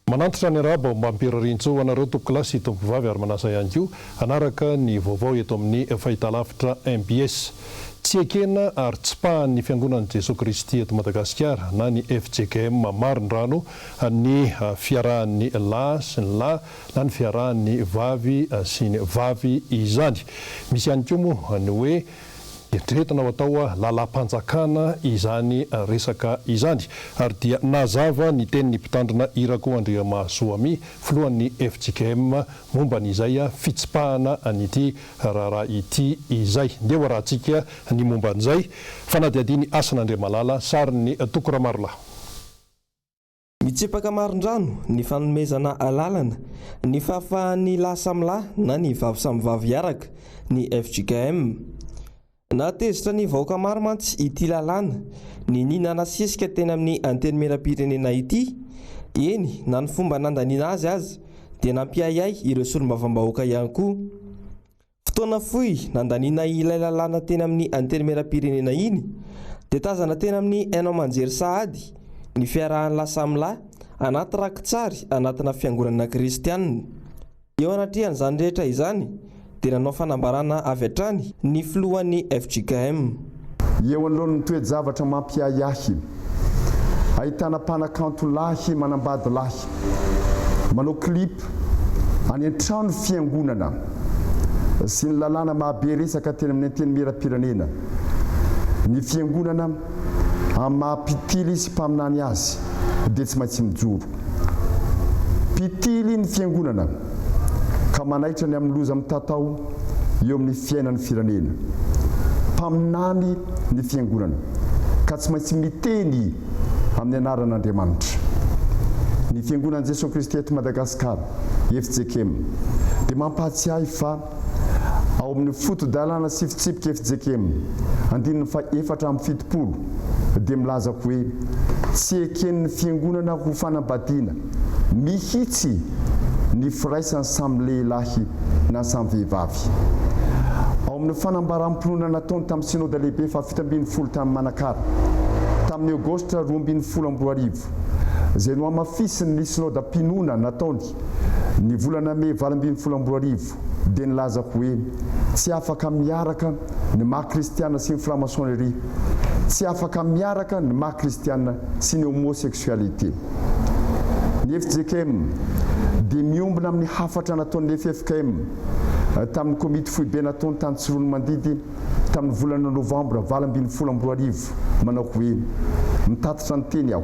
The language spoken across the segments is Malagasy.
Manantitra ny araba mampirarintso anareo tompo-kilasy tompovavy ary manasa ihany koa anaraka ny vaovao eto amin'ny fahitalavitra MBS. Tsy ekena ary tsy pahan'ny fiangonan'i Jesosy Kristy eto Madagasikara na ny FJKM Marindrano ny fiarahan'ny lahy sy ny lahy na ny fiarahan'ny vavy sy ny vavy izany. Misy ihany koa moa ny hoe entrehetana ho atao lalam-panjakana izany resaka izany ary dia nazava ny tenin'ny mpitandrina Irako Andriamasoami filohan'ny FJKM momba n'izay fitsipahana an'ity raharaha ity izay. Ndeha rahantsika ny momba an'izay fanadihadiany Asan'Andriamalala sary ny Tokoramarola. Mitsipaka Marindrano ny fanomezana lalana ny fahafahan'ny lahy samy lahy na ny vavy samy vavy araka ny FJKM. Natezitra ny vahoaka maro mantsy ity lalàna ny ninana sesika teny amin'ny anteny meram-pirenena ity. Eny na ny fomba nandaniana azy dia nampiayay ireo solombavambahoaka ihany koa. Fotoana fohy nandaniana ilay lalàna teny amin'ny anteny meram-pirenena iny dia tazana teny amin'ny hainao manjery sahady ny fiarahan'ny lahy samy lahy anaty rakitsary anatina fiangonana kristianina. Eo anatrehan'izany rehetra izany dia nanao fanambarana avy hatrany ny filohan'ny FJKM. Eo anoloan'ny toe-javatra mampiayahy ahitana mpanakanto lahy manambady lahy manao klip any an-trano fiangonana sy ny lalàna mahabe resaka teny amin'ny anteny meram-pirenena. Ny fiangonana amin'ny mahampitily sy mpaminany azy dia tsy maintsy mijoro. Mpitily ny fiangonana ka manaitra ny amin'ny loza mitatao eo amin'ny fiainan'ny firenena. Mpaminany ny fiangonana ka tsy maintsy miteny amin'ny anaran'Andriamanitra. Ny fiangonan'i Jesosy Kristy eto Madagasikara FJKM dia mampahatsiahy fa ao amin'ny foto-dalàna sy fitsipika FJKM andininy fa 470 dia milaza hoe tsy eken'ny fiangonana ho fanambadiana mihitsy ny firaisany samy lehilahy na samy vehivavy. Ao amin'ny fanambaram-pinoana nataony tamin'ny synode lehibe fa 7 tamin'ny Manakara tamin'ny Aogositra 2012 izay no hamafisiny ny synode-pinoana nataony ny volana May 2012 dia nilaza hoe tsy afaka miaraka ny maha-kristiana sy ny franc-maçonnerie, tsy afaka miaraka ny maha-kristiana sy ny homosexualité. Ny FJKM dia miombina amin'ny hafatra nataon'ny FFKM tamin'ny komity foibe nataony tany Tsirono Mandidy tamin'ny volana Novambra 2012 manao hoe mitatitra ny teny aho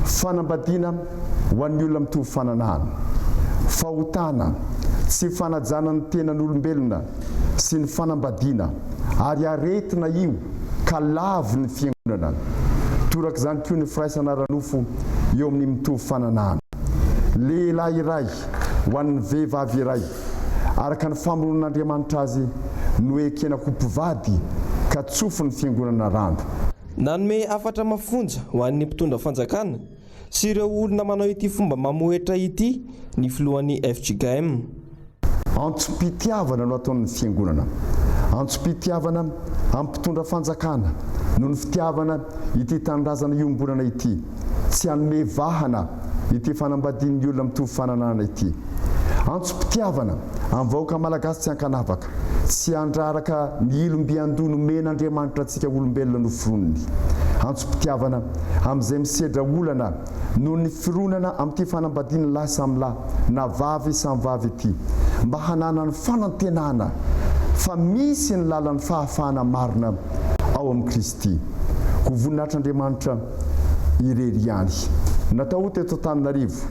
fanambadiana ho an'ny olona mitovy fananahana, fahotana tsy fanajana ny tenan'olombelona sy ny fanambadiana ary aretina io ka lavy ny fiangonana. Toraka izany koa ny firaisana ranofo eo amin'ny mitovy fananahana. Lehilahy iray ho an'ny vehivavy iray araka ny famoronan'Andriamanitra azy no ekena ho mpivady ka tsofo ny fiangonana rano. Nanome afatra mafonja ho an'ny mpitondra fanjakana sy ireo olona manao ity fomba mamohetra ity ny filohan'ny FJKM. Antsom-pitiavana no ataon'ny fiangonana. Antsom-pitiavana amin'ny mpitondra fanjakana no ny fitiavana ity tanindrazana iombonana ity. Tsy hanome vahana ity fanambadian'ny olona mitovy fananana ity. Antsom-pitiavana amin'ny vahoaka malagasy tsy hankanavaka, tsy handraraka ny ilombiandono men'Andriamanitra antsika olombelona no fironiny. Antsom-pitiavana amin'izay misedra olana noho ny fironana amin'ity fanambadian'ny lahy samy lahy na vavy samy vavy ity mba hanana ny fanantenana fa misy ny lalan'ny fahafahana marina ao amin'ny Kristy. Ho voninahitr'Andriamanitra irery ihany. Natao teto Antananarivo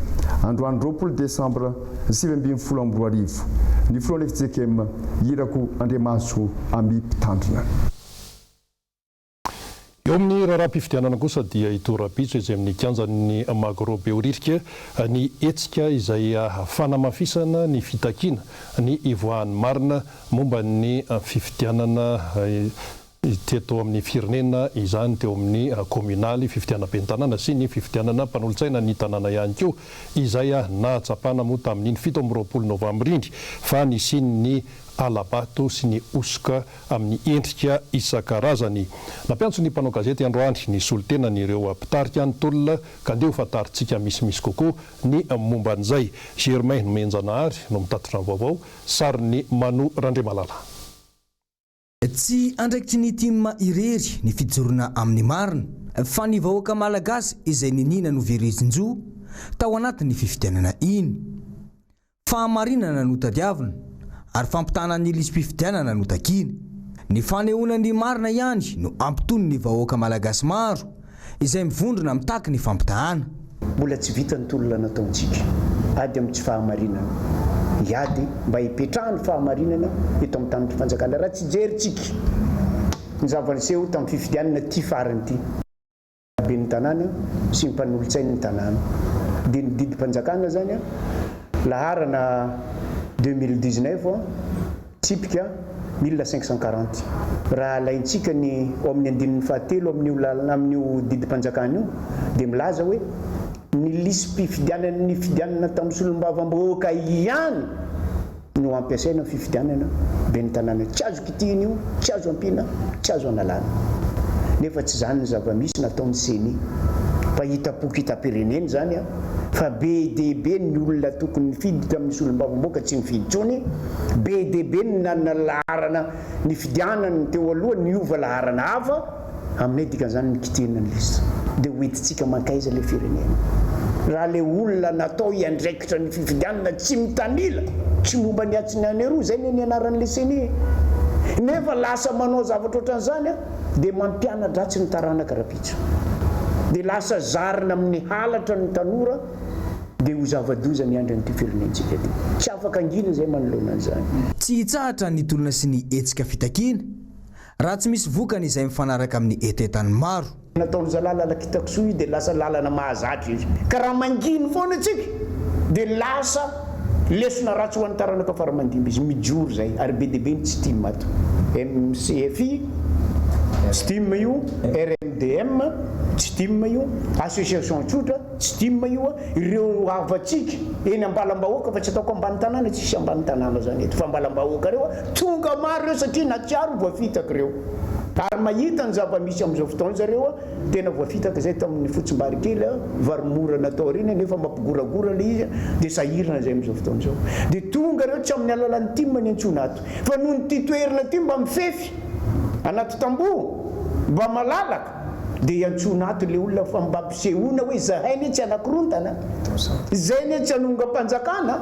androany 20 Desambra 2012 ny filohan'ny FJKM Irako Andriamasoami mpitandrina. Eo amin'ny raharaham-pifidianana kosa dia itorapitso izay amin'ny kianjan'ny Magorobe Oririka ny hetsika izay fanamafisana ny fitakiana ny ivoahan'ny marina momba ny fifidianana teto amin'ny firenena izany teo amin'ny communaly fifidianam-peny tanàna sy ny fifidianana mpanolotsaina ny tanàna ihany koa izay nahatsapana moa tamin'ny 7 novambra iny fa nisiny alabato sy ny osoka amin'ny endrika isan-karazany. Nampiantso ny mpanao gazety androany ny solotenan'ireo mpitarika ny tolona ka andeo fataritsika misimisy kokoa ny momban'izay. Germain Menjanahary no mitatitra ny vaovao, sary ny Mano Randriamalala. Tsy andraikitry ny tima irery ny fijorona amin'ny marina fa ny vahoaka malagasy izay ninina no Verizonjo tao anatin'ny fifidianana iny. Fahamarinana no tadiavina ary fampitana ny lisam-pifidianana no takina. Ny fanehoanan'ny marina ihany no ampitony ny vahoaka malagasy maro izay mivondrona mitaky ny fampitahana. Mbola tsy vita ny tolona nataontsika ady amin'ny tsy fahamarinana. Iady mba hipetrahany fahamarinana eto amin'ny tany fanjakana raha tsy jerintsika ny zavaniseho tamin'ny fifidianana ty farany ty be ny tanàna sy ny mpanolotsainy ny tanàna dia ny didim-panjakana zany laharana 2019 tsipika 1540 raha alaintsika ny amin'ny andinin'ny fahatelo amin'io didim-panjakana io dia milaza hoe ny lisam-pifidianana ny fidianana tamin'ny solombavam-bahoaka ihany no ampiasaina ny fifidianana be ny tanàna. Tsy azo kitihina io, tsy azo ampiana, tsy azo analana. Nefa tsy zany ny zava-misy nataon'ny CENI mpahitapoky hitam-pirenena zany fa be dehibe ny olona tokony nifidy tamin'ny solombavam-bahoaka tsy nifidy tsony, be dehibe ny nanana laharana ny fidianana teo aloha niova laharana hafa aminay dikan'izany ny kitihina ny lista dia hoentintsika mankaiza le firenena. Raha le olona natao hiandraikitra ny fifidianana tsy mitanila, tsy momba ny atsiny aneroa, zay ny anaran'le CENI. Nefa lasa manao zavatra ohatran'izany dia mampiana-dratsy ny taranaka rapitso. Dia lasa zarina amin'ny halatra ny tanora dia ho zava-doza ny andran'ity firenentsika ty. Tsy afaka angina zay manoloana an'izany. Tsy hitsahatra ny tolona sy ny hetsika fitakiana raha tsy misy vokany izay mifanaraka amin'ny etetany maro. Nataony lalana kitakosoa dia lasa lalana mahazatra izy. Ka raha manginy foana tsika dia lasa lesona ratsy ho an'ny taranaka faramandimby izy mijoro zay ary be dehibe ny tsy tima ato. MCFI tsy tima io, RMDM tsy tima io, association tsotra tsy tima io, ireo havatsika eny ambalam-bahoaka fa tsy ataoko ambany tanàna, tsisy ambany tanàna zany eto fa ambalam-bahoaka reo tonga maro reo satria natsiaro voafitaka reo. Ary mahita ny zava-misy amin'izao fotoana zareo tena voafitaka zay tamin'ny fotsimbary kely varomora natao reny nefa mampigoragora le izy dia sahirana zay amin'izao fotoana zao. Dia tonga reo tsy amin'ny alalan'ny tima ny antsona ato fa noho ny toerana ty mba mifefy anaty tamboho mba malalaka dia antsona ato le olona fa mba mpisehoana hoe zahay ne tsy anakorontana, zay ne tsy anonga-panjakana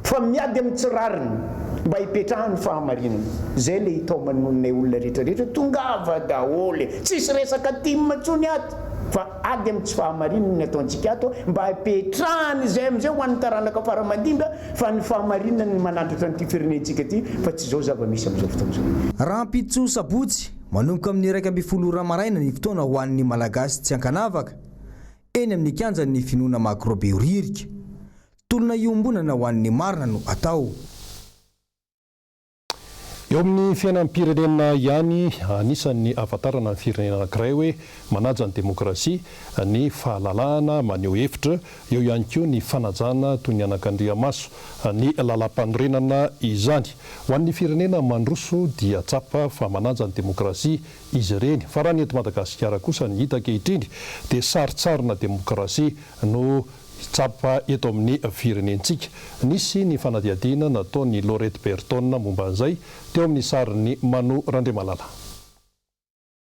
fa miady amin'ny tsirariny mba hipetrahany fahamarinana. Zay le hitao manononay olona rehetrarehetra tongava daholo, tsisy resaka tima ntsony ato fa ady amin'ny tsy fahamarinana ataontsika ato mba hipetrahany zay amin'izay ho an'ny taranaka faramandimba fa ny fahamarinana ny manandratra nyity firenentsika ty fa tsy zao zava-misy amin'izao fotoana zao. Rampitso sabotsy manomboka amin'ny 1 ramaraina ny fotoana ho an'ny malagasy tsy ankanavaka eny amin'ny kianjan'ny finoana makrobe ririka. Tolona iombonana ho an'ny marina no atao. Eo amin'ny fiainam-pirenena ihany anisan'ny ahafantarana ny firenena anankiray hoe manaja ny demokrasia, ny fahalalahana maneho hevitra, eo ihany koa ny fanajana toy ny anak'Andriamaso, ny lalam-panorenana izany. Ho an'ny firenena mandroso dia tsapa fa manaja ny demokrasia izy ireny. Fa raha ny eto Madagasikara kosa ny hita ankehitriny dia saritsarina demokrasia no tsapa eto amin'ny firenentsika. Nisy ny fanadihadiana nataon'ny Laurette Berton momba an'izay teo amin'ny sarin'ny Mano Randriamalala.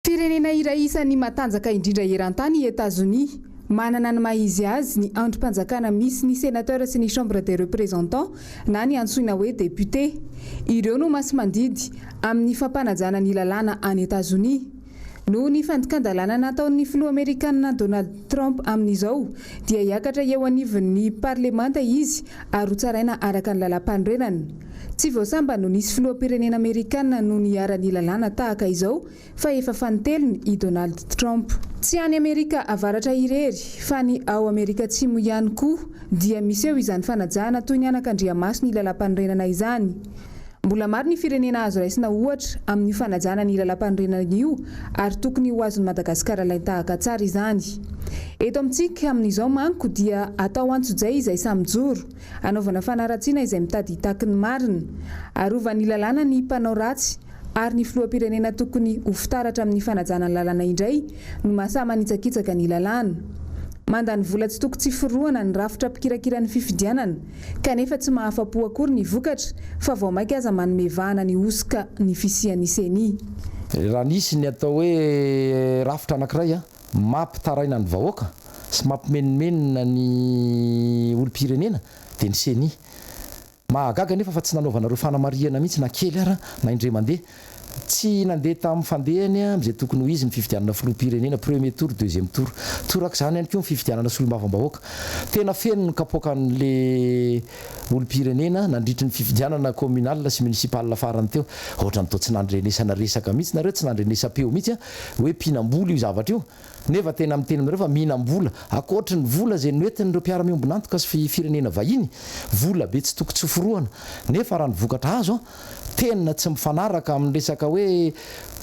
Firenena iray isan'ny matanjaka indrindra eran-tany i États-Unis manana ny maha-izy azy ny androm-panjakana misy ny sénateur sy ny chambre des représentants na ny antsoina hoe député. Ireo no masy mandidy amin'ny fampanajana ny lalàna any États-Unis. Noho ny fandikandalana nataon'ny filoha Amerikanina Donald Trump amin'izao dia hiakatra eo anivon'ny parlemanta izy ary ho tsaraina araka ny lalam-panorenana. Tsy voasamba no nisy filoham-pirenena Amerikanina no niara ny lalàna tahaka izao fa efa faniteliny i Donald Trump. Tsy any Amerika avaratra irery fa ny ao Amerika Atsimo ihany koa dia misy eo izany fanajana toy ny anak'Andriamaso ny lalam-panorenana izany. Mbola maro ny firenena azo raisina ohatra amin'ny fanajana ny lalam-panorenana io ary tokony ho azon'i Madagasikara ilay tahaka tsara izany. Eto amintsika amin'izao manko dia atao antso-jay izay samy joro, anaovana fanaratsiana izay mitady hitaky ny marina, arovany lalàna ny mpanao ratsy ary ny filoham-pirenena tokony ho fitaratra amin'ny fanajana ny lalàna indray no mahasama nitsakitsaka ny lalàna. Mandany vola tsy toko tsy foroana ny rafitra mpikirakira ny fifidianana, kanefa tsy mahafa-po akory ny vokatra fa vao maika aza manome vahana ny osika ny fisian'ny CENI. Raha nisy ny atao hoe rafitra anankiray mampitaraina ny vahoaka sy mampimenimena ny olom-pirenena dia ny CENI. Mahagaga nefa fa tsy nanaovanareo fanamariana mihitsy na kely ara na indray mandeha. Tsy nandeha tamin'ny fandehany amin'izay tokony ho izy ny fifidianana filoham-pirenena premier tour deuxième tour. Toraka izany ihany koa ny fifidianana solombavambahoaka. Tena feno ny kapoakan'le olom-pirenena nandritry ny fifidianana communal sy municipal farany teo. Ohatra ny tsy nandrenesana resaka mihitsy nareo, tsy nandrenesa-peo mihitsy hoe mpinam-bola io zavatra io. Nefa tena amin'ny teny aminareo fa mihinam-bola akoatry ny vola izay noentin'ireo mpiara-miombonantoka sy firenena vahiny, vola be tsy toko tsy foroana. Nefa raha ny vokatra azo tena tsy mifanaraka amin'ny resaka hoe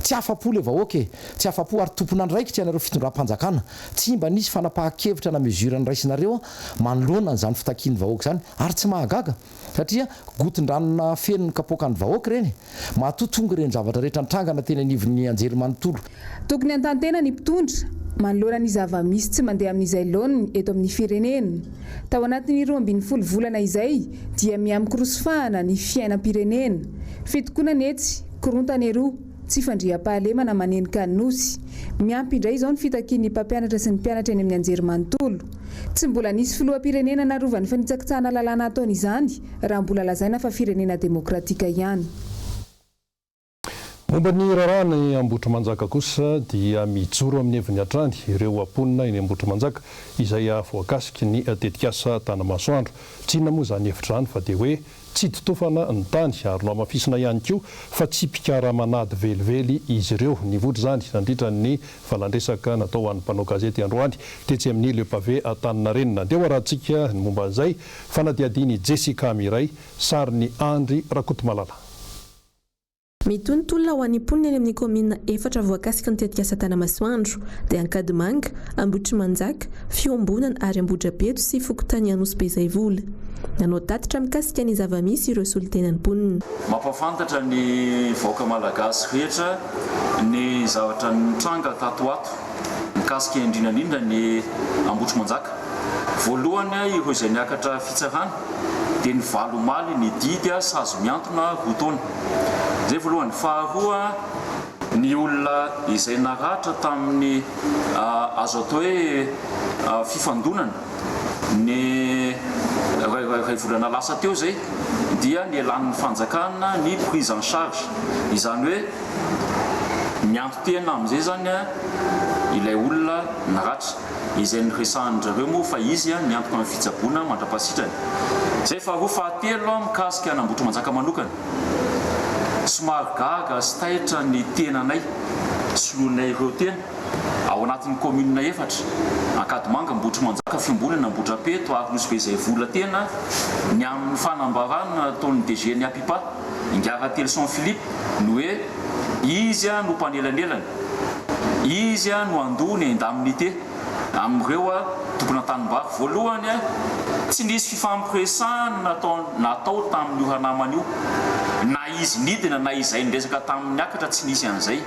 tsy afa-po le vahoaka, tsy afa-po ary tompona andraikitra ianareo fitondram-panjakana. Tsy mba nisy fanapahan-kevitra na mesura ny raisinareo manoloana n'izany fitakian'ny vahoaka izany ary tsy mahagaga satria gotondranona feno ny kapoakan'ny vahoaka ireny. Mahatotonga ireny zavatra rehetra nitrangana teny anivon'ny anjery manontolo. Tokony an-tantena ny mpitondra manoloana ny zava-misy tsy mandeha amin'izay laoniny eto amin'ny firenena. Tao anatin'ny 12 volana izay dia miamkorosofahana ny fiainam-pirenena. Fitokoana netsy, korontana eroa, tsy fandriam-pahalemana manenika ny nosy. Miampy indray izao ny fitakian'ny mpampianatra sy ny mpianatra eny amin'ny anjery manontolo. Tsy mbola nisy filoham-pirenena narovan'ny fanitsakitsahana lalàna ataony izany raha mbola lazaina fa firenena demokratika ihany. Momba ny rarany Ambohitrimanjaka kosa dia mijoro amin'ny heviny hatrany ireo amponina eny Ambohitrimanjaka izay voakasiky ny tetikasa tanamasoandro. Tsy inona moa izany hevitra izany fa dia hoe tsy totofana ny tany ary no amafisina ihany koa fa tsy pikara manady velively izy ireo. Nivoatra izany nandritra ny valandresaka natao ho an'ny mpanao gazety androany tetsy amin'ny Le Pavé Antaninarenina. Andeha arahantsika ny momba an'izay fanadihadiany Jessica Miray sary ny Andry Rakotomalala. Mitontolona ho any mponina eny amin'ny komina 4 voakasika ny tetikasa tanamasoandro dia Ankadimanga, Ambohitrimanjaka, Fiombonana ary Ambohidrabeto sy Fokotany Anosy Bezaivola. Nanao tatitra mikasika ny zava-misy ireo solitenan'ny mponina. Mampafantatra ny vahoaka malagasy rehetra ny zavatra nitranga tatoato mikasika indrindrandrindra ny Ambohitrimanjaka. Voalohany ireo izay niakatra fitsarana dia ny valomaly ny didy sazo miantona rotaona. Zay voalohany. Faharoa ny olona izay naratra tamin'ny azo atao hoe fifandonana ny ray volana lasa teo zay dia ny elan'ny fanjakana ny prise en charge. Izany hoe mianto-tena amin'izay zany ilay olona naratra izay nyresahan'ireo moa fa izy miantoka amin'ny fitsaboana mandrapasitrany. Zay faharoa. Fahatelo mikasika ny Ambohitrimanjaka manokana. Somary gaga sy taitra ny tenanay solonay ireo tena ao anatin'ny commune 4 Ankadimanga, Ambohitrimanjaka, Fiombonana, Ambohidrabeto ary Anosy Bezaivola tena ny amin'ny fanambarana ataon'ny DG ny Apipa Ingaratelo Saint-Philippe no hoe izy no mpanelanelana, izy no andoha ny indemnité amin'ireo tompona tanimbary. Voalohany tsy nisy fifampiresahana natao tamin'ny ohanamana io, na izy nidina na izay niresaka tamin'ny akatra tsy nisy an'izay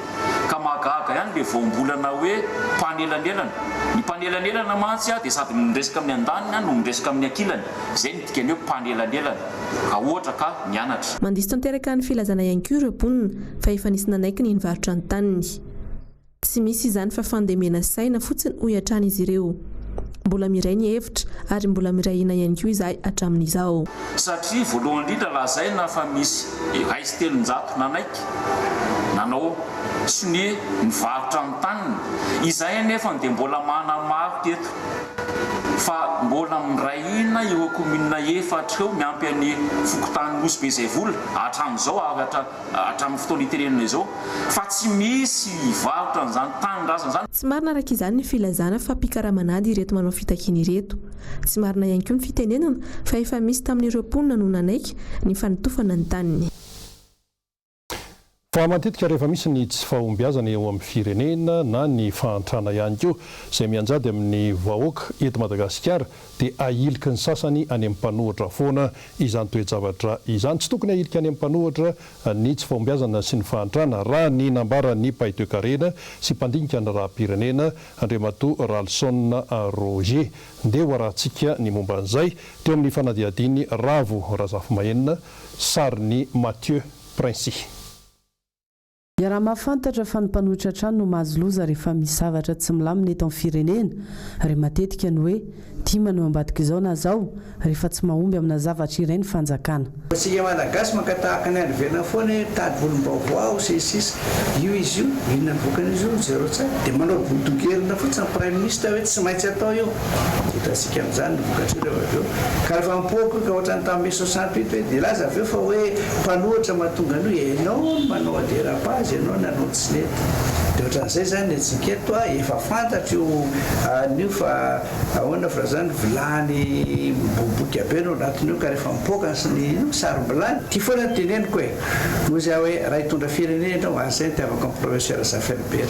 ka mahagaga ihany le voambolana hoe mpanelanelana. Ny mpanelanelana mantsy dia sady miresaka amin'ny andaniny no miresaka amin'ny ankilany, izay ny dikany hoe mpanelanelana raha ohatra ka mianatra. Mandiso tanteraka ny filazana ihany koa ireo mponina fa efa nisy nanaiky ny nivarotra ny taniny. Tsy misy izany fa fandemena saina fotsiny ho hiatrana izy ireo. Mbola miray ny hevitra ary mbola miray ina ihany koa izahay hatramin'izao. Satria voalohany indrindra lazaina fa misy ray sy telonjato nanaiky nanao sy ny nivarotra ny taniny. Izahay nefa dia mbola manamaro teto fa mbola mirahina ireo komina 4 eo miampy an'ny Fokotany Anosy Bezaivola hatramin'izao ary hatramin'ny fotoana itenenana izao fa tsy misy varotra n'izany tanindrazana izany. Tsy marina araka izany ny filazana fa pikaramanady ireto manao fitakiana ireto. Tsy marina ihany koa ny fitenenana fa efa misy tamin'ireo mponina no nanaiky ny fanitofana ny taniny. fa matetika rehefa misy ny tsy fahombiazana eo amin'ny firenena na ny fahantrana ihany koa izay mianjady amin'ny vahoaka eto Madagasikara dia ahiliky ny sasany any amin'ny mpanohatra foana izany toe-javatra izany. Tsy tokony ahiliky any amin'ny mpanohatra ny tsy fahombiazana sy ny fahantrana raha ny nambara ny paitoekarena sy mpandinika ny raha-pirenena Andriamatoa Ralson Roger. Ndeha ho arahantsika ny momba an'izay teo amin'ny fanadihadiny Ravo Razafimahenina, sariny Mathieu Princy. Raha mahafantatra fa ny mpanohitra trano no mahazo loza rehefa misy zavatra tsy milamina eto amin'ny firenena, ary matetika ny hoe tia manao ambadika izao na zao rehefa tsy mahomby amina zavatra iray ny fanjakana. Sika malagasy makatahaka ny androverina foana tady volom-baovao sisisa io izy io inona ny vokan'izy io zero tsara dia manao bodogerina fotsiny prime ministre hoe tsy maintsy atao io hitasika amin'izany ny vokatra io rehefa aveo ka rehefa mipoko ka ohatrany tamin'ny 68 hoe dia laza aveo fa hoe mpanohitra mahatonga an'io ianao manao dérapage ianao nanao tsy nety dia ohatran'izay zany atsiketo efa fantatra io an'io fa ahoana fa zany vilany boboky abe no anatin'io ka rehefa mipoka ny sarom-bilany ty foana ny teneniko e noho izy hoe raha hitondra firenena ianao azay ny tiavako amin'ny professeur Zaferbert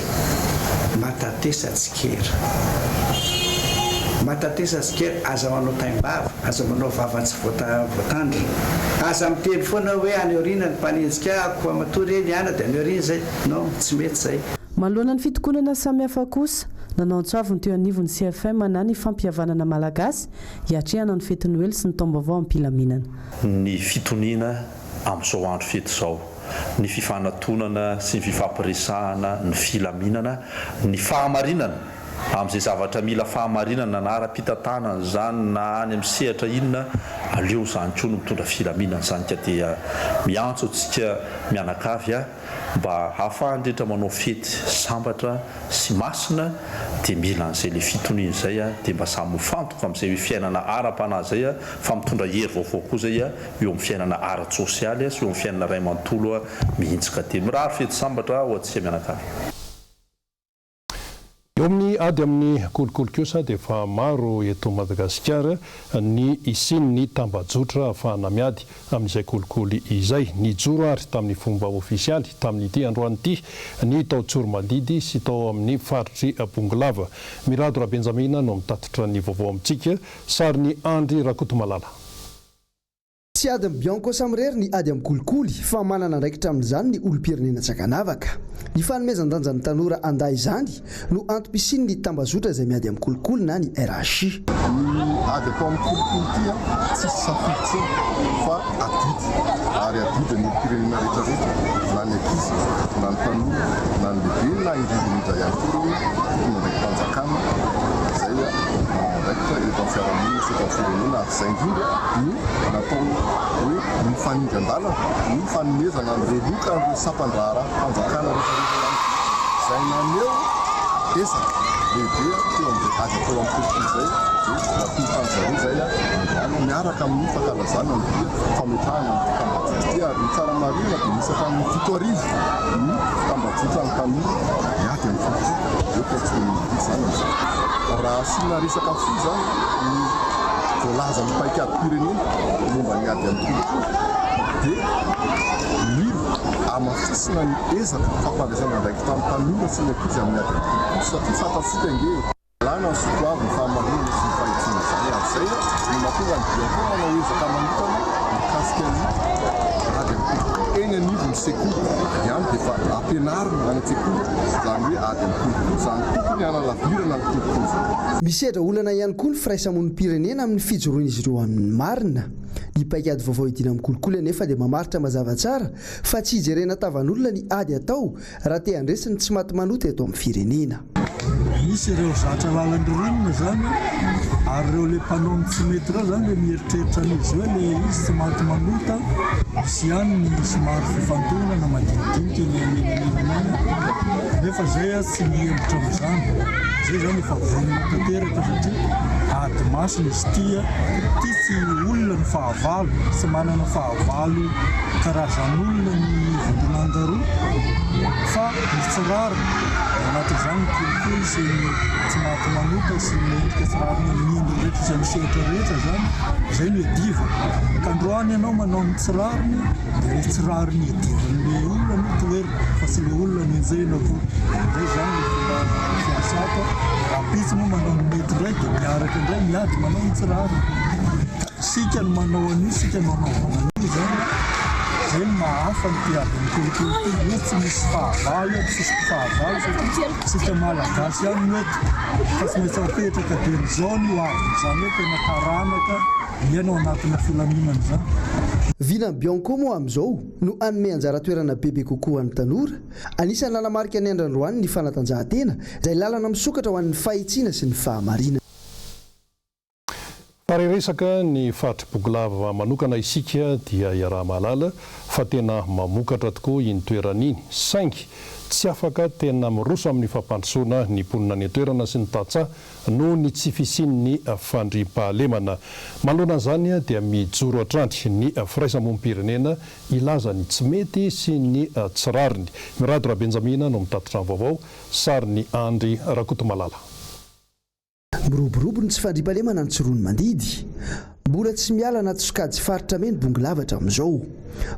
matatesa tsikera matatesa tsikera aza manao taimbava aza manao vava tsy voatandra aza miteny foana hoe any aoriana ny mpanenjika ako matory eny ana dia any aoriana zay non tsy mety zay. Manoloana ny fitokonana samihafa kosa nanao antsoaviny teo anivon'ny CFM na ny fampihavanana malagasy hiatrehana ny fety Noely sy ny taom-baovao am-pilaminana. Ny fitoniana amin'izao andro fety izao, ny fifanantonana sy ny fifampiresahana, ny filaminana, ny fahamarinana amin'izay zavatra mila fahamarinana na ara-pitantanana zany na any amin'ny sehatra inona aleo zany koa no mitondra filaminana zany ka dia miantso antsika mianakavy mba hahafahandrehetra manao fety sambatra sy masina dia mila an'izay le fitoniana izay dia mba samy mifantoka amin'izay fiainana ara-panahy zay fa mitondra hery vaovao koa zay eo amin'ny fiainana ara-tsosialy sy eo amin'ny fiainana ray manontolo mihitsika dia mirary fety sambatra ho antsika mianakavy. Eo amin'ny ady amin'ny kolokolo kosa dia efa maro eto Madagasikara ny isin'ny tambajotra ahafahana miady amin'izay kolokolo izay. Ny joro ary tamin'ny fomba ofisialy tamin'ity androany ity ny tao Tsoromadidy sy tao amin'ny faritry Bongolava. Mirado Rabenjamina no mitatitra ny vaovao amintsika, sariny Andry Rakotomalala. Tsy ady amin'ny Bianco Samrery ny ady amin'ny kolikoly fa manana andraikitra amin'izany ny olom-pirenena Tsakanavaka. Ny fanomezan-danja ny tanora anday izany no antom-pisiany ny tambazotra izay miady amin'ny kolikoly na ny RHI. Ny ady atao amin'ny kolikoly ity tsy safidy fa adidy ary adidy ny olom-pirenena rehetrarehetra na ny ankizy na ny tanora na ny lehibe na indrindra ihany koa ny ndraiky mpanjakana izay ndraikitra eto amin'ny fiarahamonina sy eto amin'ny firenena ary izay indrindra no natao hoe mifanindry an-dalana ny fanomezana amin'ireo loka amin'ireo sapan-draharaha mpanjakana rehetrarehetra izay naneo ezaka lehibe teo amin'izay ady atao amin'ny kolikoly izay dia natoy tamin'izareo izay miaraka amin'ny fankalazana ny fametrahana ny tambajotra ity ary ny tsara marina dia misy hatramin'ny 7 arivo ny tambajotra ny tanora miady amin'ny kolikoly eo tsy dia izany raha asiana resaka fo zany ny voalaza ny paikady pirenena momba ny ady amin'ny kolikoly dia mila amafisina ny ezaka fampandraisana ndraiky tamin'ny tanora sy ny ankizy amin'ny ady amin'ny kolikoly satria fantatsika nge lana ny sotoavy ny fahamarina sy ny fahitsina zany azay ny mahatonga ny Bianco manao ezaka manokana mikasika ny ady amin'ny kolikoly eny anivo ny sekoly ihany dia fa ampianarina any an-tsekoly zany hoe ady amin'ny kolikoly zany tokony hanalavirana ny kolikoly zany. Misedra olana ihany koa ny firaisamon'ny pirenena amin'ny fijoroan'izy ireo amin'ny marina. Ny paikady vaovao idina amin'ny kolikoly anefa dia mamaritra mazava tsara fa tsy hijerena tavan'olona ny ady atao raha te handresiny tsy maty manota eto amin'ny firenena. Misy ireo zatra lalandrinina zany ary ireo le mpanao tsy mety reo zany le mieritreritra an'izy hoe le izy tsy maty manota misy ihany ny somary fifantonana madinidinika ny menamenamena nefa zay tsy mihevitra amin'izany zay zany efa vonona tanteraka satria ady masina izy tia tsy olona ny fahavalo sy manana fahavalo karazan'olona ny vondronangaroa fa mitsirary anaty izany kolikoly sy tsy maty manota sy mendrika tsirarina mindro rehetra izay misehatra rehetra zany zay no ediva ka androany ianao manao ny tsirariny dia le tsirariny edivan'le olona toerina fa sy le olona mienjena ko zay zany le fomba fiasako raha pitsy moa manao mety ndray dia miaraka indray miady manao mitsirary sika no manao an'io sika no manao an'io zany zay no mahafa ny mpiady ny kolokolo io tsy misy fahavaly tsisy fahavaly satria sika malagasy ihany mety fa tsy maintsy apetraka dirizao no avy zany hoe tena taranaka miainao anatina filaminana zany Vina Bianco moa amin'izao no anome anjara toerana bebe kokoa an'ny tanora anisan'ny lalamarika ny Andrandroany ny fanatanjahantena izay lalana misokatra ho an'ny fahitsiana sy ny fahamarina. Fareresaka ny fatribokolava manokana isika dia iaraha-mahalala fa tena mamokatra tokoa iny toeran'iny saingy tsy afaka tena miroso amin'ny fampandrosoana ny mponina ny toerana sy ny tatsaha noho ny tsy fisian'ny fandriam-pahalemana. Manoloana izany dia mijoro atrandy ny firaisamonim-pirenena ilaza ny tsy mety sy ny tsy rariny. Miradora Benjamina no mitatitra ny vaovao, sary ny Andry Rakotomalala. Miroborobo ny tsy fandriam-pahalemana ny tsirony mandidy. Mbola tsy miala anaty sokajy faritra meny bongolavatra amin'izao.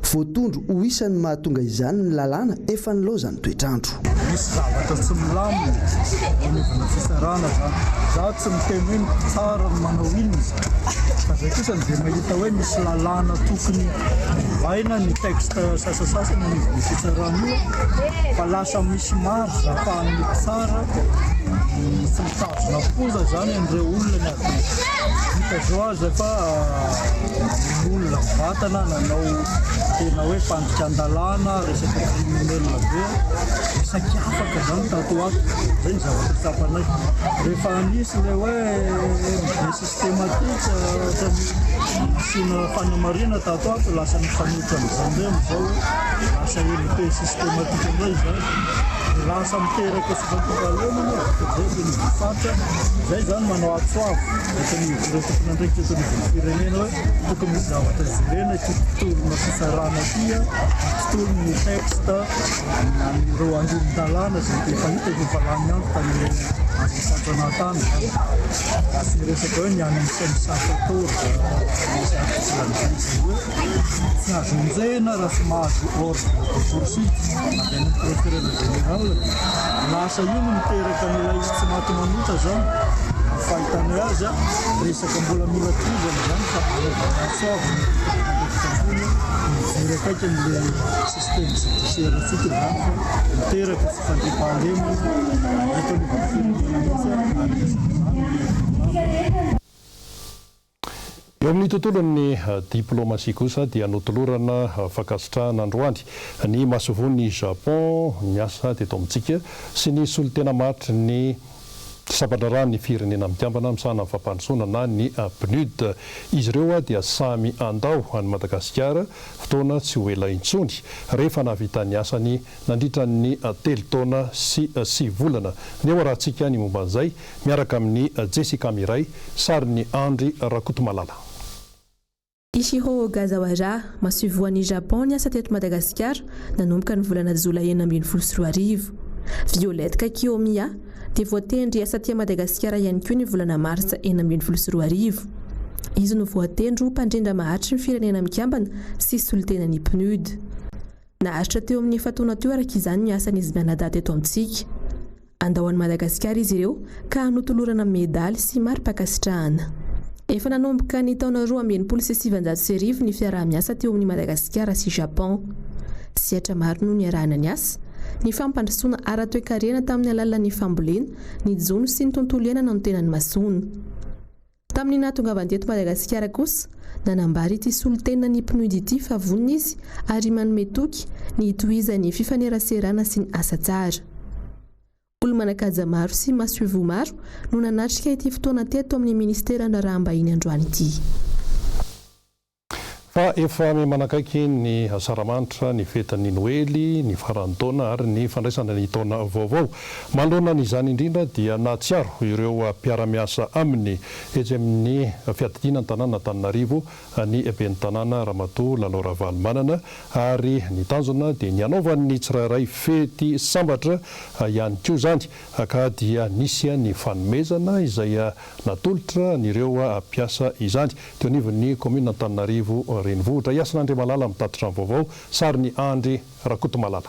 Voatondro ho isan'ny mahatonga izany ny lalàna efa nilaoza ny toetrandro. Misy zavatra tsy milamina anaovana fisarana zany. Za tsy miteny hoe tsara ny manao inona zany. Fa zay kosa dia mahita hoe misy lalàna tokony vaina ny texte sasasasany ny fisarana io fa lasa misy maro zafahany mety tsara sy mitazona poza zany an'ireo olona ny avy. Hita zao azy fa olona vatana nanao tena hoe fandrikan-dalàna resaka kriminelina be resaky afaka zany tato ato zay ny zavatra tsapanay rehefa anisy le hoe be systématique asina fanamarina tato ato lasa mifanotra amin'izany re am'izao lasa unité systématique indray zany lasa miteraka sy fampikalemana zay ny fatra zay zany manao atsoavo rehefa nandraikitra eto ny firenena hoe tokony misy zavatra zirena ty tolona fisarana tya tolony ny texte ireo anjoron-dalàna zay efa hita efa lany andro tamin'ny azosantanatany asy resaka hoe ny an'nysamsafatoro misy article hoe tsy azonjena raha sy mahazo ordre de poursuite mandeha ny procureur général lasa io no miteraka n'ilay izy tsy maty manotra zany fahitana azy resaka mbola mila tovana zany fa asoavana mijery akaiky n'le système judiciaire atsika zany fa miteraka sy fandriam-pahalemana eto ny mihitsy eo amin'ny tontolon'ny diplomasia kosa dia notolorana fakasitrahana androany ny masovony Japon niasa teto amintsika sy ny solotena matry ny sabandrarany ny firenena mikambana misahana amin'ny fampandrosoana na ny PNUD. Izy ireo dia samy andao any Madagasikara fotoana tsy ho ela intsony rehefa navita ny asany nandritra ny 3 taona sy 6 volana. Neo rahantsika ny momba an'izay miaraka amin'ny Jessica Miray, sary ny Andry Rakotomalala. Ishiro Ogazawara, masuvoan'i Japon niasa teto Madagasikara nanomboka ny volana Jolay 2024. Violette Kakiomiya dia voatendry asa tia Madagasikara ihany koa ny volana Marsa 2024. Izy no voatendro mpandrindra maharitra ny firenena mikambana sy solitenan'ny PNUD. Naharitra teo amin'ny fataona teo araka izany ny asan'izy mianadaty eto amintsika. Andao an'i Madagasikara izy ireo ka notolorana medaly sy mari-pakasitrahana. Efa nanomboka ny taona 2027 ny fiaraha-miasa teo amin'ny Madagasikara sy Japon. Siatra maro no niarahana ny asa, ny fampandrosoana ara-toekarena tamin'ny alalan'ny fambolena, ny jono sy ny tontolo iainana no tena ny masoana. Tamin'ny nahatongavany teto Madagasikara kosa, nanambary ity solotena ny PNUD ity fa vonona izy ary manome toky ny hitohizan'ny fifaneraserana sy ny asa tsara. Olo-manakaja maro sy masoivo maro no nanatrika ity fotoana teto amin'ny ministera andraraham-bahiny androany ity. Fa efa manakaiky ny asaramanitra ny fetan'ny Noely, ny farantaona ary ny fandraisana ny taona vaovao. Manoloana n'izany indrindra dia nahatsiaro ireo mpiara-miasa aminy etsy amin'ny fiadidiana ny tanàna Antananarivo ny ben'ny tanàna Ramatoa Lalora Valomanana ary ny tanjona dia ny anaovan'ny tsirairay fety sambatra ihany koa zany ka dia nisy ny fanomezana izay natolotra n'ireo mpiasa izany teo anivon'ny commune Antananarivo renivohitra. Iasan'Andry Malala mitatitra ny vaovao, sary ny Andry Rakotomalala.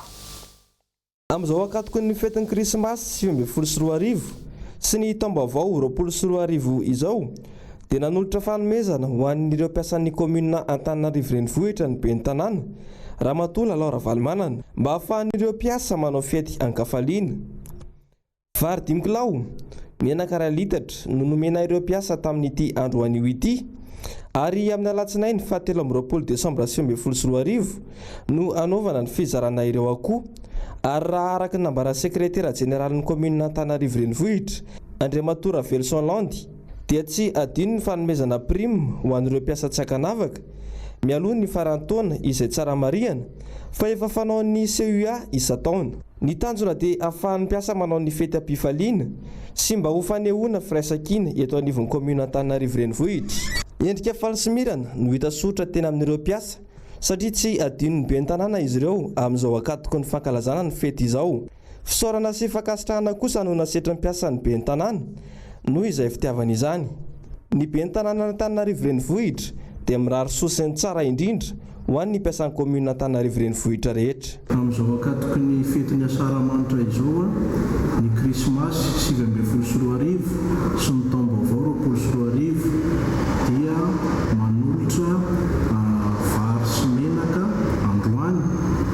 amin'izao akatoko ny fetin'ny krismasy 24 sy ny taom-baovao 24 izao dia nanolotra fanomezana ho an'ireo mpiasan'ny komuna Antananarivo renivohitra ny ben'ny tanàna Ramatoa Laura Valimanana mba ahafahan'ireo mpiasa manao fety ankafaliana. Vary 5 kilao menaka 2 litatra no nomena ireo mpiasa tamin'ity andro anio ity, ary amin'ny alatsinainy 17 Desambra 2024 no anaovana ny fizarana ireo akoho. Ary raha araka nambara sekretera jeneralin'ny komuna Antananarivo renivohitra Andriamatora Ravelson Landy dia tsy adino ny fanomezana prime ho an'ireo mpiasa tsy ankanavaka mialoha ny farantaona izay tsara marihana fa efa fanao ny CUA isa-taona. Ny tanjona dia ahafahan'ny mpiasa manao ny fety am-pifaliana sy mba ho fanehoana firaisan-kina eto anivon'ny komuna Antananarivo renivohitra. Endrika faly sy mirana no hita sotra tena amin'ireo mpiasa satria tsy adino ny ben'ny tanàna izy ireo amin'izao akatoko ny fankalazana ny fety izao. Fisaorana sy fankasitrahana kosa no nasetra ny mpiasa ny ben'ny tanàna noho izay fitiavana izany. Ny ben'ny tanàna Antananarivo renivohitra dia mirary sosiny tsara indrindra ho an'ny mpiasan'ny komuna Antananarivo renivohitra rehetra. Amin'izao akatoko ny fetin'ny asaramanitra izao ny krismasy 24 sy ny taom-baovao 24 dia manolotra vary sy menaka androany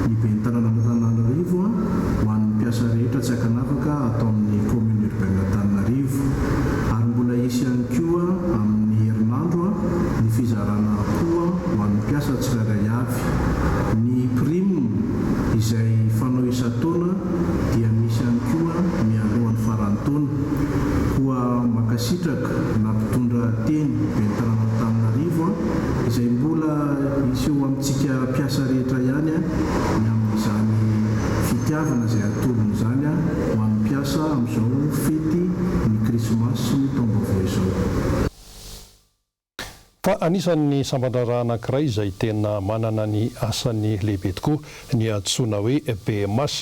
ny ben'ny tanàna Antananarivo ho an'ny mpiasa rehetra tsy ankanavaka atao amin'ny komuna urbaine Antananarivo. Ary mbola isy ihany koa amin'ny herinandro ny fizarana akoho ho an'ny mpiasa tsirairay avy. Ny prime izay fanao isa-taona dia misy ihany koa mialohan'ny farantaona. Koa makasitraka na mpitondra teny ben'ny tanàna Antananarivo izay mbola iseho amintsika mpiasa rehetra ihany ny amin'izany fitiavana izay atolony izany ho an'ny mpiasa amin'izao fety ny krismasy sy ny taom-baovao izao. Fa anisan'ny sambandara anankiray izay tena manana ny asany lehibe tokoa ny antsoina hoe BMS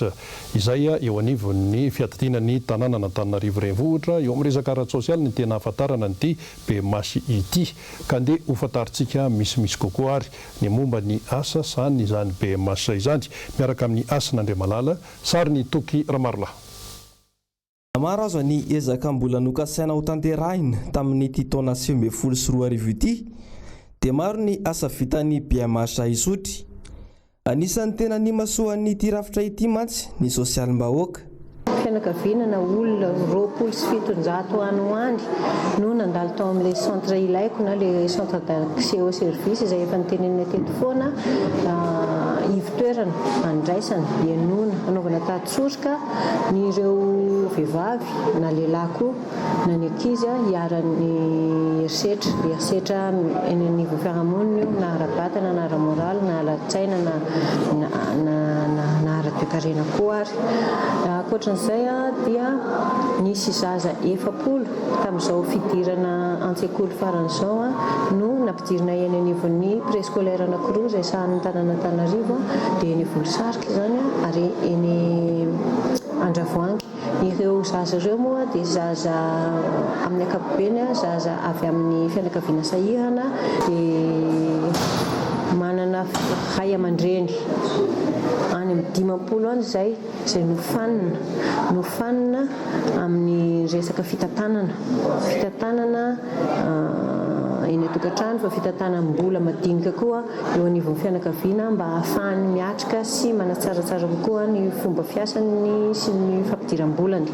izay eo anivon'ny fiatatiny tanàna Antananarivo renivohitra eo amin'ny resaka ara sosialy ny tena ahafantarana nyity BMS ity. Ka andeha ho fantaritsika misimisy kokoa ary ny momba ny asa sany izany BMS izany miaraka amin'ny Asin'Andriamalala sary ny Toky Ramarolahy. Maro azo ny ezaka mbola nokasaina ho tanterahina tamin'ity taona 2024 ity dia maro ny asa vitan'ny BMS isotry. Anisan'ny tena ny masoan'ny ity rafitra ity mantsy ny sosialim-bahoaka. Fianakaviana na olona 27 ano andry no nandalo tao amin'ilay centre ilaiko na ilay centre d'accès au service izay efa nitenenina teto foana ivitoerana andraisana ianona anaovana tatsorika ny ireo vehivavy na lehilahy koa na ny ankizy hiarany herisetra eny anivon'ny fiarahamonina na ara-batana na ara-moraly na ara-tsaina na ara-toekarena koa ary. Ankoatran'izay dia nisy zaza 7 tamin'izao fidirana an-tsekoly faran'izao no nampidirina eny anivon'ny préscolaire anankiroa izay sahan'ny tanàna Antananarivo dia eny Volisarika izany ary eny Andravoahangy. Ireo zaza ireo moa dia zaza amin'ny ankapobeny zaza avy amin'ny fianakaviana sahirana dia manana ray aman-dreny any amin'ny 50 any izay nofanina amin'ny resaka fitantanana eny an-tokantrano fa fitantanam-bola madinika koa eo anivon'ny fianakaviana mba ahafahany miatrika sy manatsaratsara kokoa ny fomba fiasany sy ny fampidiram-bolany.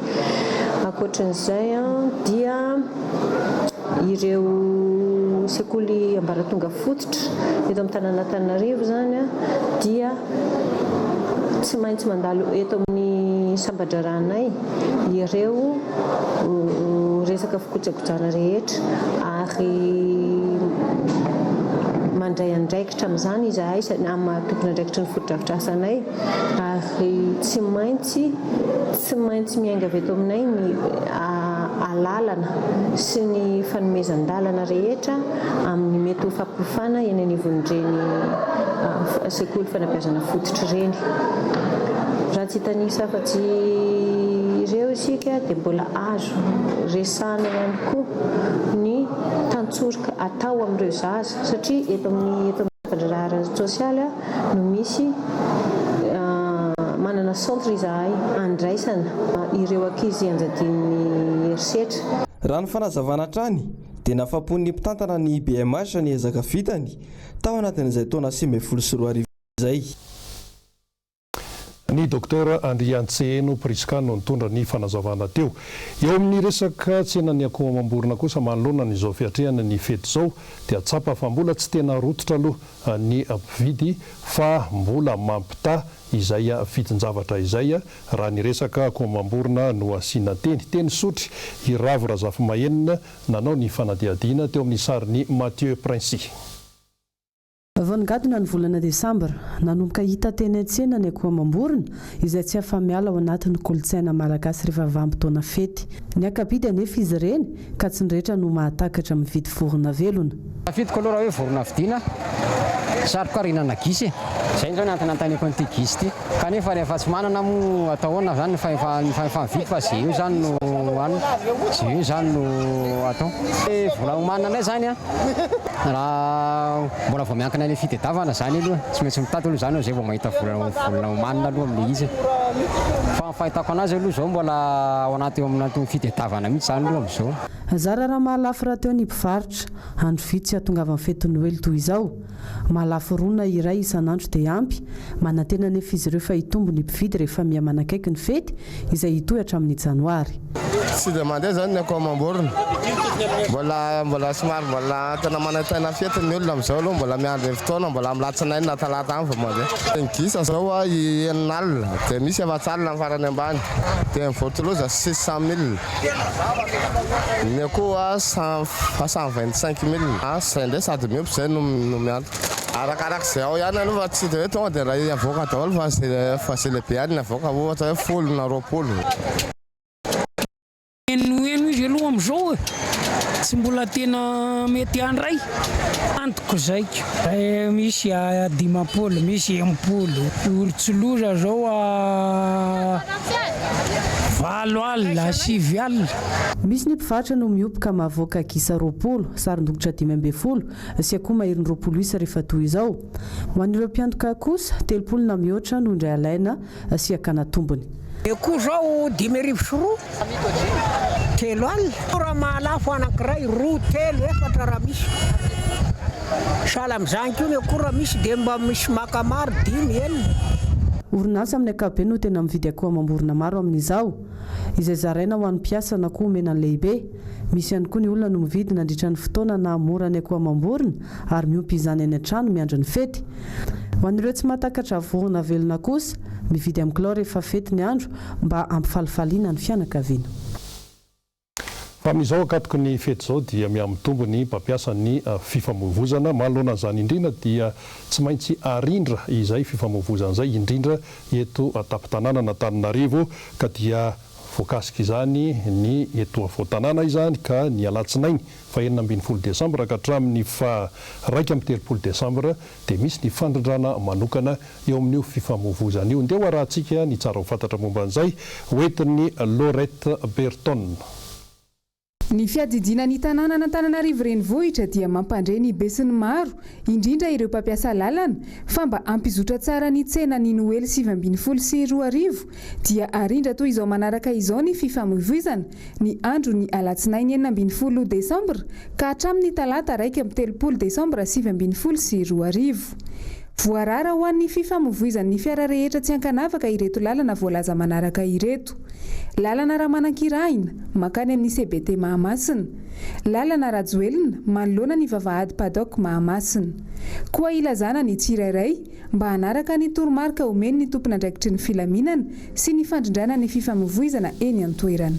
Ankoatran'izay dia ireo sekoly ambaratonga fototra eto amin'ny tanàna Antananarivo zany dia tsy maintsy mandalo eto amin'ny sambadraranay ireo resaka fikojakojana rehetra ary mandray andraikitra amin'izany izahay amin'ny tompon'andraikitra ny fotodrafitrasanay ary tsy maintsy miainga avy eto aminay ny alalana sy ny fanomezan-dalana rehetra amin'ny mety ho fampifana eny anivon'ireny sekoly fanabeazana fototra ireny. Raha tsy hitanisa afa-tsy ireo isika dia mbola azo resana ihany koa ny tantsorika atao amin'ireo zaza satria eto amin'ny fandrarahana sosialy no misy manana manana centre izahay andraisana ireo ankizy anjadiny herisetra. Raha ny fanazavana trany dia nafapon'ny mpitantana ny BMH ny ezaka vitany tao anatin'izay taona 2024 izay. Ny Dr Andriantseno Priskano nitondra ny fanazavana teo. Eo amin'ny resaka tsena ny akoho amam-borona kosa manoloana n'izao fiatrehana ny fety izao dia tsapa fa mbola tsy tena rototra aloha ny mpividy fa mbola mampita izay fitin-javatra izay raha ny resaka akoho amam-borona no asiana teny sotry Iravo Razafimahenina nanao ny fanadihadiana teo amin'ny sarin'ny Mathieu Princy. Vangadina ny volana Desambra nanomboka hita teny an-tsena ny akoho amam-borona izay tsy afa-miala ao anatin'ny kolontsaina malagasy rehefa vanim-potoana fety. Ny ankabedy anefa izy ireny ka tsy ny rehetra no mahatakatra mividy vorona velona. Afidiko aloha raha hoe vorona vidiana saroko arinana gisy izay zao ny antanantaniko an'ity gisy ity kanefa rehefa tsy manana mo ataoana zany ny fahifavidy fa zay io zany no ano zay io zany no atao vola omanina anay zany a raha mbola vao miankina ilay fitadiavana zany aloha tsy maintsy mitady aloha zany zay vao mahita volana omanina aloha amin'ilay izy fa fahitako anazy aloha zao mbola ao anaty eo amin'ny fitadiavana mihitsy zany aloha amin'izao. Zara raha mahalafo raha teo ny mpivarotra andro vitsy tsy hahatonga amin'ny fety Noely toy izao. Mahalafo rona iray isan'andro dia ampy manantena nefa izy ireo fa hitombo ny mpividy rehefa mihamana akaiky ny fety izay hitohy hatramin'ny Janoary. Tsy dia mandeha zany ny akoho amam-borona mbola somary mbola tena manantena fety ny olona amin'izao aloha mbola miandry fotoana mbola amin'ny latsinainy na talata any vao mandeha. Ny gisa zao a enin'alina dia misy efatsalina ny farany ambany dia mivoatoloza 600 000 ny akoho a 125 000 zay ndray sady miompy zay no mianto arakaraka izay ao ihany aloha fa tsy dia hoe tonga dia raha avoaka daholo fa zay lehibe ihany ny avoaka ohatra hoe 10 na 20. Eno izy aloha amin'izao tsy mbola tena mety andray antoko zaiko misy 10 misy 10 olontsoloza zao 4 alina 5 alina. Misy ny mpivarotra no miopoka mahavoaka gisa 20 sarin-dokotra 12 sy akoho maherin'ny 20 isa rehefa toy izao. Ho an'ireo mpiantoka kosa 30 na mihoatra no indray alaina sy akana tombony. Akoho zao 10 sy 3 3 alina raha mahalafo anankiray 2 3 4 raha misy sahala amin'izany koa ny akoho raha misy dia mba misy makamaro 5 enina. Orinasa amin'ny ankapobeny no tena mividy akoho amam-borona maro amin'izao izay zaraina ho an'ny mpiasa na akoho menany lehibe. Misy ihany koa ny olona no mividy nandritra ny fotoana na mora ny akoho amam-borona ary miompy izany any an-trano miandry ny fety. Ho an'ireo tsy mahatakatra vorona velona kosa mividy amin'ny kilao rehefa fety ny andro mba ampifalifaliana ny fianakaviana. Fa amin'izao akatoko ny fety izao dia miamitombo ny mpampiasa ny fifamoivoizana manoloana izany indrindra dia tsy maintsy arindra izay fifamoivoizana izay indrindra eto atapi-tanàna n'Antananarivo ka dia voakasika izany ny eto afovoan-tanàna izany ka ny alatsinainy fa 12 Desambra ka hatramin'ny fa 1 Desambra dia misy ny fandrindrana manokana eo amin'io fifamoivoizana io. Ndeha arahantsika ny tsara ho fantatra momba an'izay hoentin'ny Laurette Berton. Ny fiadidina ny tanàna n'Antananarivo renivohitra dia mampandre ny besin'ny maro indrindra ireo mpampiasa lalana fa mba ampizotra tsara ny tsena ny Noely 2024 sy 2025 dia arindra toy izao manaraka izao ny fifamoivoizana ny andro ny alatsinainy 12 Desambra ka hatramin'ny talata 1 Desambra 2024 sy 2025. Voarara ho an'ny fifamoivoizan'ny fiara rehetra tsy ankanavaka ireto lalana voalaza manaraka ireto. Lalana Ramanan-Kirahina makany amin'ny CBT Mahamasina, lalana Rajoelina manoloana ny vavahady Padok Mahamasina. Koa ilazana ny tsirairay mba hanaraka ny toromarika omeny ny tompon'andraikitry ny filaminana sy ny fandrindrana ny fifamoivoizana eny an-toerana.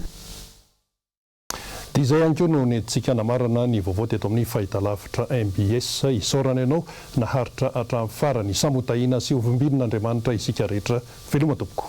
Izay ihany koa no nentsika namarana ny vaovao teto amin'ny fahitalavitra MBS isaorana ianao naharitra hatramin'ny farany samotahina sy ovimbin'Andriamanitra isika rehetra veloma tompoko.